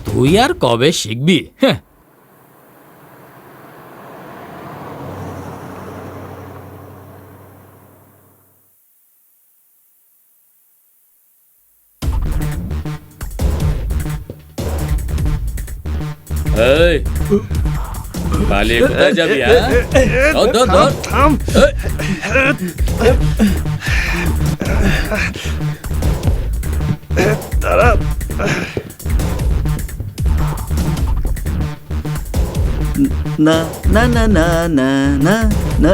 তুই আর কবে শিখবি? হ্যাঁ, এই পালিয়ে কোথায় যাবি? ধর ধর ধর। না না না না না না না।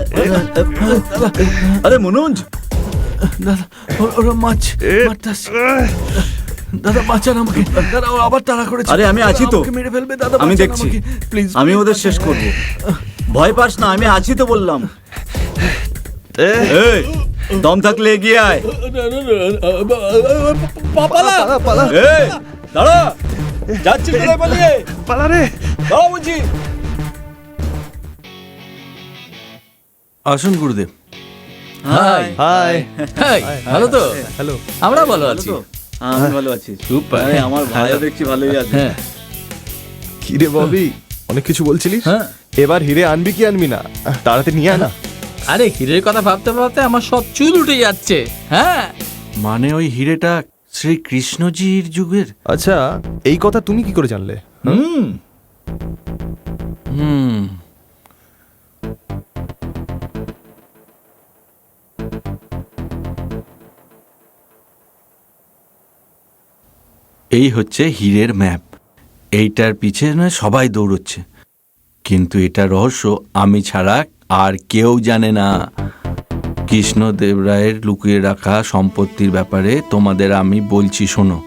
আরে মনোজ, দাদা ওরা মাছ মারতে আসছে। দাদা বাঁচান আমাকে, দাদা ও আবার তাড়া করেছে। আরে আমি আছি তো, আমাকে মেরে ফেলবে দাদা, আমি বাঁচান দেখছি। আমাকে, প্লিজ। আমি ওদের শেষ করব। ভয় পাস না, আমি আছি তো বললাম। এই, দম থাকলে এগিয়ে আয়। এই, দাঁড়া, যাচ্ছিস কোথায় পালিয়ে? পালা রে। দাঁড়া বলছি। আসুন গুরুদেব। High high. হাই, ভালো তো? হ্যালো। আমরা ভালো আছি। আমি ভালো আছি। Super. আরে আমার ভাইও দেখছি ভালোই আছে। হ্যাঁ কি রে ববি, অনেক কিছু বলছিলিস। হ্যাঁ। এবার হিরে আনবি কি আনবি না, তাড়াতাড়ি নিয়ে আনা। আরে হিরের কথা ভাবতে ভাবতে আমার সব চুল উঠে যাচ্ছে। হ্যাঁ, মানে ওই হিরেটা শ্রী কৃষ্ণজির যুগের? আচ্ছা, এই কথা তুমি কি করে জানলে? হুম, হুম। এই হচ্ছে হীরের ম্যাপ। এইটার পিছনে সবাই দৌড়চ্ছে, কিন্তু এটা রহস্য আমি ছাড়া আর কেউ জানে না। কৃষ্ণদেব রায়ের লুকিয়ে রাখা সম্পত্তির ব্যাপারে তোমাদের আমি বলছি, শোনো।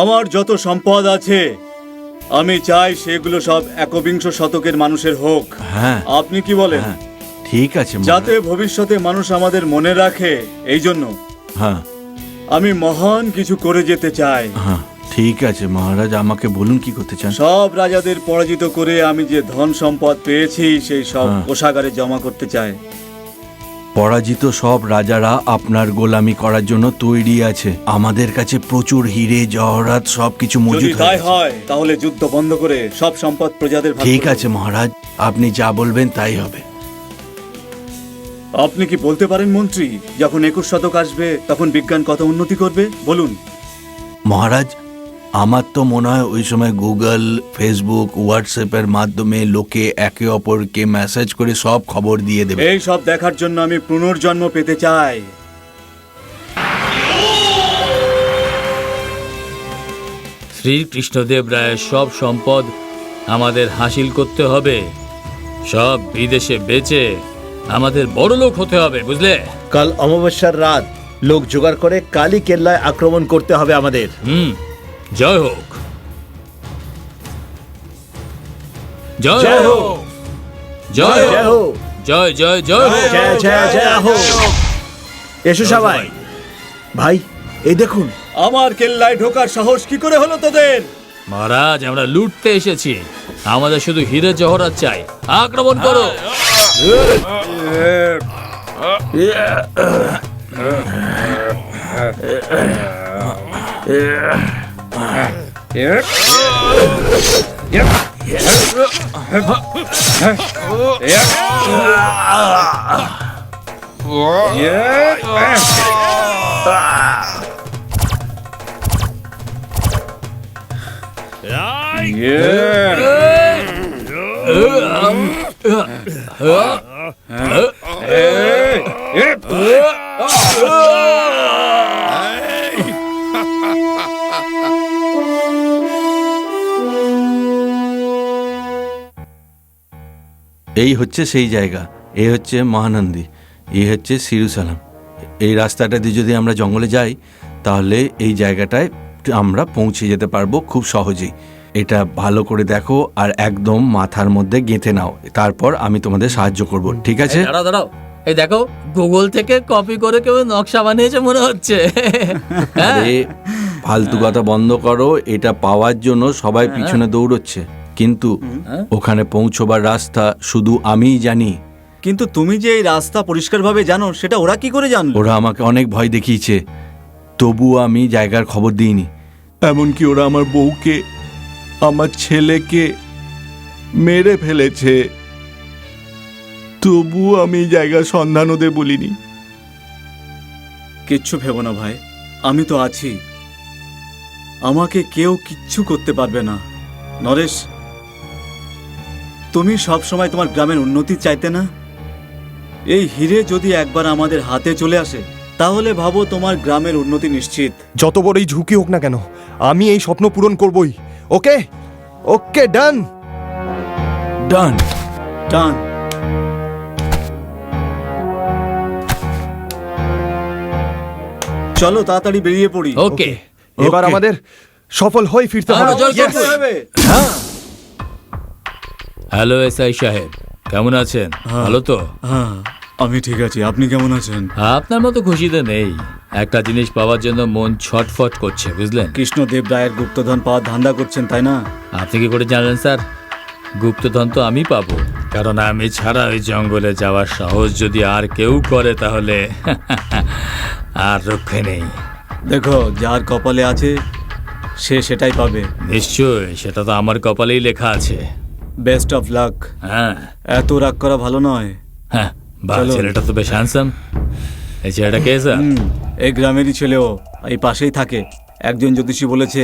আমার যত সম্পদ আছে আমি চাই সেগুলো সব একবিংশ শতকের মানুষের হোক। হ্যাঁ আপনি কি বলেন? হ্যাঁ, ঠিক আছে মহারাজ। যাতে ভবিষ্যতে মানুষ আমাদের মনে রাখে, এই জন্য হ্যাঁ আমি মহান কিছু করে যেতে চাই। হ্যাঁ, ঠিক আছে মহারাজ, আমাকে বলুন কি করতে চান। সব রাজাদের পরাজিত করে আমি যে ধন সম্পদ পেয়েছি সেই সব হ্যাঁ। কোষাগারে জমা করতে চাই। পরাজিত সব রাজারা আপনার গোলামি করার জন্য তৈরি আছে। আমাদের কাছে প্রচুর হিরে জহরাত সবকিছু যদি মজুদ তাই আছে। হয় তাহলে যুদ্ধ বন্ধ করে সব সম্পদ প্রজাদের ভাগ ঠিক করব। আছে মহারাজ, আপনি যা বলবেন তাই হবে। আপনি কি বলতে পারেন মন্ত্রী, যখন 21 শতক আসবে তখন বিজ্ঞান কত উন্নতি করবে বলুন? মহারাজ, আমার তো মনে হয় ওই সময় গুগল, ফেসবুক, হোয়াটসঅ্যাপের মাধ্যমে লোকে একে অপরকে মেসেজ করে সব খবর দিয়ে দেবে। এই সব দেখার জন্য আমি পুনর্জন্ম পেতে চাই। শ্রী কৃষ্ণদেব রায়ের সব সম্পদ আমাদের হাসিল করতে হবে। সব বিদেশে বেচে আমাদের বড়লোক হতে হবে, বুঝলে? কাল অমাবস্যার রাত লোক জোগাড় করে কালী কেল্লায় আক্রমণ করতে হবে আমাদের। হুম, জয় হোক, জয় জয় হোক, হোক। জয় জয় হোক, হোক। জয় জয় জয় হোক। জয় জয় জয় হোক। এসো সবাই। ভাই, এই দেখুন। আমার কেল্লায় ঢোকার সাহস কি করে হলো তোদের? মহারাজ, আমরা লুটতে এসেছি, আমাদের শুধু হিরে জহরাত চাই। আক্রমণ করো। এই হচ্ছে সেই জায়গা, এই হচ্ছে মহানন্দী, এই হচ্ছে সিরুসালাম। এই রাস্তাটা দিয়ে যদি আমরা জঙ্গলে যাই তাহলে এই জায়গাটায় আমরা পৌঁছে যেতে পারবো খুব সহজেই। এটা ভালো করে দেখো আর একদম মাথার মধ্যে গেঁথে নাও, তারপর আমি তোমাদের সাহায্য করব, ঠিক আছে? দাঁড়াও দাঁড়াও, এই দেখো, গুগল থেকে কপি করে কেউ নকশা বানিয়েছে মনে হচ্ছে। আরে ফালতু কথা বন্ধ করো, এটা পাওয়ার জন্য সবাই পিছনে দৌড়চ্ছে, কিন্তু ওখানে পৌঁছবার রাস্তা শুধু আমিই জানি। কিন্তু তুমি যে এই রাস্তা পরিষ্কারভাবে জানো, সেটা ওরা কি করে জানলো? ওরা আমাকে অনেক ভয় দেখিয়েছে, তবুও আমি জায়গার খবর দিইনি। এমনকি ওরা আমার বউকে আমার ছেলেকে মেরে ফেলেছে, তবু আমি এই জায়গার সন্ধান ওদের বলিনি। কিচ্ছু ভেবো না ভাই, আমি তো আছি। আমাকে কেউ কিচ্ছু করতে পারবে না। নরেশ, তুমি সব সময় তোমার গ্রামের উন্নতি চাইতে না? এই হিরে যদি একবার আমাদের হাতে চলে আসে, তাহলে ভাবো তোমার গ্রামের উন্নতি নিশ্চিত। যত বড়ই ঝুঁকি হোক না কেন, আমি এই স্বপ্ন পূরণ করবই। ওকে ওকে, ডান। ডান। টান। চলো তাড়াতাড়ি বেরিয়ে পড়ি। ওকে। এবার Okay. আমাদের সফল হয়ে ফিরতে আরো হবে। জোর Yes! করতে হবে। হ্যালো এসআই সাহেব, কেমন আছেন? ভালো তো? হ্যাঁ, আমি ঠিক আছি। আপনি কেমন আছেন? আপনার মতো খুশিতে নেই। একটা জিনিস পাওয়ার জন্য মন ছটফট করছে, বুঝলেন? কৃষ্ণদেব রায়ের গুপ্তধন পাওয়ার ধান্দা করছেন, তাই না? আপনি কি করে জানলেন স্যার? গুপ্তধন তো আমি পাবো, কারণ আমি ছাড়া ওই জঙ্গলে যাওয়ার সাহস যদি আর কেউ করে তাহলে আর রক্ষে নেই। দেখো, যার কপালে আছে সে সেটাই পাবে। নিশ্চয়ই, সেটা তো আমার কপালেই লেখা আছে। Best of luck. হ্যাঁ এত রাগ করা ভালো নয়। হ্যাঁ, বা চলো। ছেলেটা তো বেশ হ্যান্ডসাম। এই ছেলেটা কে স্যার? এই গ্রামেরই ছেলেও, এই পাশেই থাকে। একজন জ্যোতিষী বলেছে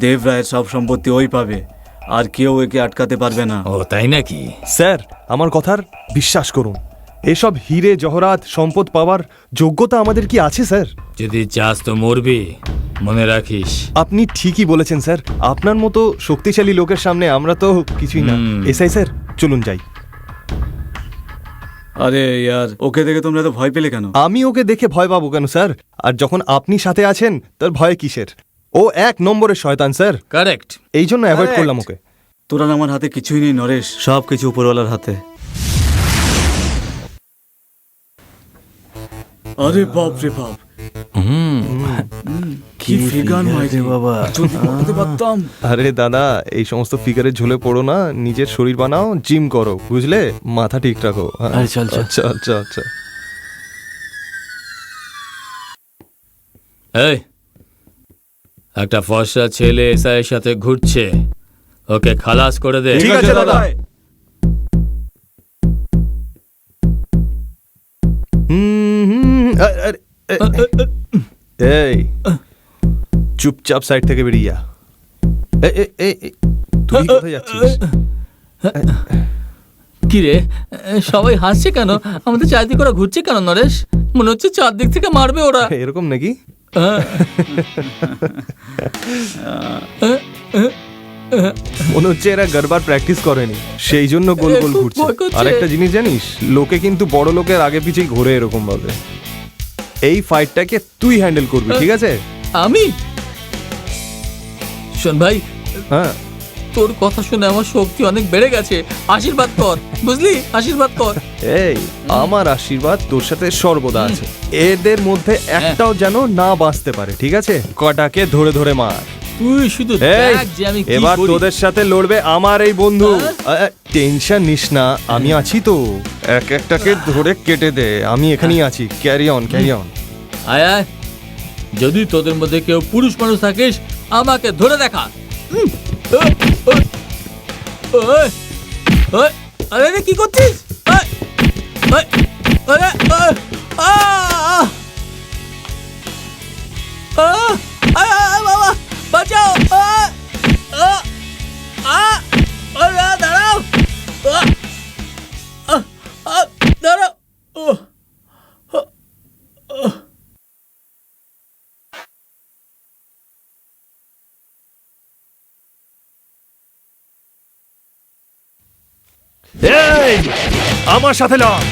দেব রায়ের সব সম্পত্তি ওই পাবে, আর কেউ একে আটকাতে পারবে না। ও তাই নাকি? স্যার, আমার কথার বিশ্বাস করুন। এসব হিরে জহরাত সম্পদ পাওয়ার যোগ্যতা আমাদের কি আছে স্যার? যদি চাস তো মরবি, মনে রাখিস। আপনি ঠিকই বলেছেন স্যার। আপনার মতো শক্তিশালী লোকের সামনে আমরা তো কিছুই না। এসআই স্যার, চলুন যাই। আরে ইয়ার, ওকে দেখে তোমরা তো ভয় পেলে কেন? আমি ওকে দেখে ভয় পাবো কেন স্যার? আর যখন আপনি সাথে আছেন তার ভয় কিসের? ও 1 নম্বরের শয়তান স্যার। কারেক্ট। এই জন্য অ্যাভয়েড Correct. করলাম ওকে। তোরা আমার হাতে কিছুই নেই নরেশ, সব কিছু উপরওয়ালার হাতে। আরে বাপ রে বাপ, কি ফিগার মাইরে বাবা! যদি পড়তে পারতাম। আরে দাদা, এই সমস্ত ফিগারে ঝুলে পড়ো না, নিজের শরীর বানাও, জিম করো, বুঝলে? মাথা ঠিক রাখো। হ্যাঁ? আরে চল, চল। আচ্ছা আচ্ছা আচ্ছা। এই, একটা ফর্সা ছেলে এসআই এর সাথে ঘুরছে, ওকে খালাস করে দে। ঠিক আছে দাদা। এই, চুপচাপ সাইড থেকে বেরিয়ে যা। তুই কোথায় যাচ্ছিস? কি রে, সবাই হাসছে কেন? আমাদের চারদিকে ওরা ঘুরছে কেন নরেশ? মনে হচ্ছে চারদিক থেকে মারবে ওরা। এরকম নাকি? মনে হচ্ছে এরা গরবার প্র্যাকটিস করেনি, সেই জন্য গোল গোল খুব ঘুরছে। ভয় করছে। আর একটা জিনিস জানিস, লোকে কিন্তু বড় লোকের আগে পিছেই ঘোরে এরকম ভাবে। এই ফাইটটাকে তুই হ্যান্ডেল করবি, ঠিক আছে? আমি? শোন ভাই, হ্যাঁ। তোর কথা শুনে আমার শক্তি অনেক বেড়ে গেছে। আশীর্বাদ কর, বুঝলি? আশীর্বাদ কর। এই, আমার আশীর্বাদ তোর সাথে সর্বদা আছে। এদের মধ্যে একটাও যেন না বাঁচতে পারে, ঠিক আছে? কটাকে ধরে ধরে মার। তুই শুধু এই, দেখ যে আমি কি এবার করি। তোদের সাথে লড়বে আমার এই বন্ধু। টেনশন নিস না, আমি আছি তো। এক একটাকে ধরে কেটে দে, আমি এখানেই আছি। Carry on, carry on. আয় আয়, যদি তোদের মধ্যে কেউ পুরুষ মানুষ থাকিস আমাকে ধরে দেখা। আরে রে, কি করছিস? আরে, বাবা বাঁচাও! দাঁড়াও, দাঁড়াও। এই, আমার সাথে লড়।